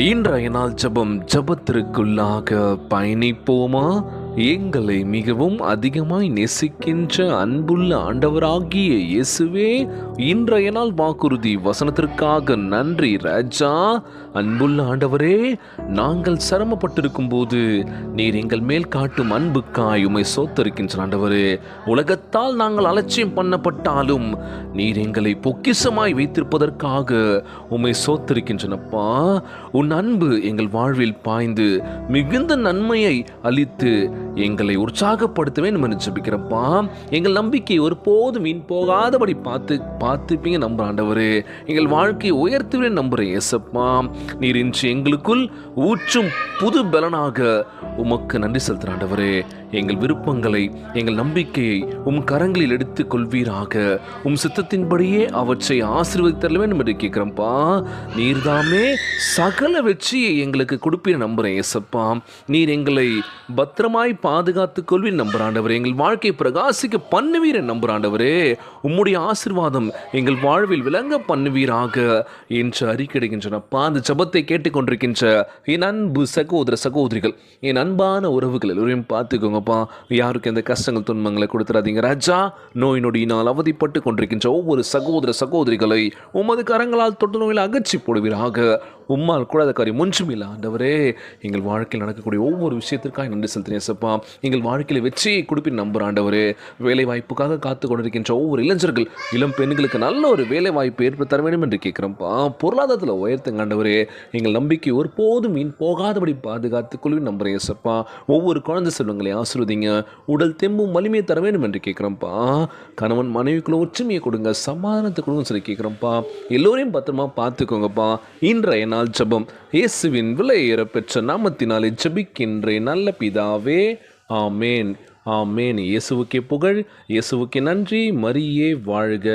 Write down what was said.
இன்றைய நாள் ஜபத்திற்குள்ளாக பயணிப்போமா? எங்களை மிகவும் அதிகமாய் நேசிக்கின்ற அன்புள்ள ஆண்டவராகிய இயேசுவே, இன்றைய நாள் வாக்குறுதி வசனத்திற்காக நன்றி ராஜா. அன்புள்ள ஆண்டவரே, நாங்கள் சிரமப்பட்டிருக்கும் போது நீர் எங்கள் மேல் காட்டும் அன்புக்காய் உம்மை சோத்தரிக்கின்ற ஆண்டவரே. உலகத்தால் நாங்கள் அலட்சியம் பண்ணப்பட்டாலும் நீர் எங்களை பொக்கிஷமாய் வைத்திருப்பதற்காக உம்மை சோத்தரிக்கின்றனப்பா. உன் அன்பு எங்கள் வாழ்வில் பாய்ந்து மிகுந்த நன்மையை அளித்து எங்களை உற்சாகப்படுத்த வேண்டும் என்று ஜெபிக்கிறப்பா. எங்கள் நம்பிக்கை ஒருபோதும் வீண் போகாதபடி பார்த்துப்பீங்க நம்புற ஆண்டவரே. எங்கள் வாழ்க்கையை உயர்த்துவேன் நம்புறேன் ஏசப்பா. நீர் இன்று எங்களுக்குள் ஊற்றும் புது பலனாக உமக்கு நன்றி செலுத்துற ஆண்டவரே. எங்கள் விருப்பங்களை, எங்கள் நம்பிக்கையை உம் கரங்களில் எடுத்துக் கொள்வீராக. உம் சித்தத்தின்படியே அவற்றை ஆசீர்வதித்தர வேண்டும் என்று கேட்கிறப்பா. நீர்தாமே சகல வெற்றியை எங்களுக்கு கொடுப்பீர் நம்புறேன் ஏசப்பா. நீர் எங்களை பத்திரமாய் பாதுகாத்துக் கொள்வீர் நம்புறாண்டவரே. எங்கள் வாழ்க்கையை பிரகாசிக்க பண்ணுவீர் நம்புறாண்டவரே. உம்முடைய ஆசீர்வாதம் எங்கள் வாழ்வில் விளங்க பண்ணுவீராக என்று அறிக்கையிடுகின்றனப்பா. அந்த ஜபத்தை கேட்டுக்கொண்டிருக்கின்ற என் அன்பு சகோதர சகோதரிகள், என் அன்பான உறவுகள் எல்லோரையும் பார்த்துக்கோங்கப்பா. யாருக்கு எந்த கஷ்டங்கள் துன்பங்களை கொடுத்துறாதீங்க ராஜா. நோய் நொடியினால் அவதிப்பட்டு கொண்டிருக்கின்ற ஒவ்வொரு சகோதர சகோதரிகளை உமது கரங்களால் தொட்டு நோயில் அகற்றி போடுவீராக. உம்மால் கூடாத காரியம் ஒன்றுமில்ல ஆண்டவரே. எங்கள் வாழ்க்கையில் நடக்கக்கூடிய ஒவ்வொரு விஷயத்திற்காக நன்றி செலுத்தினேன் ஏசப்பா. எங்கள் வாழ்க்கையில் வெற்றியை கொடுப்பின் நம்புற ஆண்டவரே. வேலை வாய்ப்புக்காக காத்து கொண்டிருக்கின்ற ஒவ்வொரு இளைஞர்கள், இளம் பெண்களுக்கு நல்ல ஒரு வேலை வாய்ப்பு ஏற்படுத்த தர வேண்டும் என்று கேட்கிறோம்ப்பா. பொருளாதாரத்தில் உயர்த்துங்க ஆண்டவரே. எங்கள் நம்பிக்கை ஒருபோதும் வீண் போகாதபடி பாதுகாத்துக் கொள்வேன் நம்புறேன் ஏசப்பா. ஒவ்வொரு குழந்தை செல்வங்களை ஆசீர்வதிங்க. உடல் தெம்பும் வலிமையை தர வேண்டும் என்று கேட்கிறோம்ப்பா. கணவன் மனைவிக்குள்ள ஒற்றுமையை கொடுங்க, சமாதானத்தை கொடுங்க சொல்லி கேட்கிறோம்ப்பா. எல்லோரையும் பத்திரமா பார்த்துக்கோங்கப்பா. இன்றைய நாள் ஜெபம் இயேசுவின் விலையேற பெற்ற நாமத்தினாலே ஜெபிக்கின்றேன் நல்ல பிதாவே, ஆமேன் ஆமேன். இயேசுவுக்கே புகழ், இயேசுவுக்கே நன்றி. மரியே வாழ்க.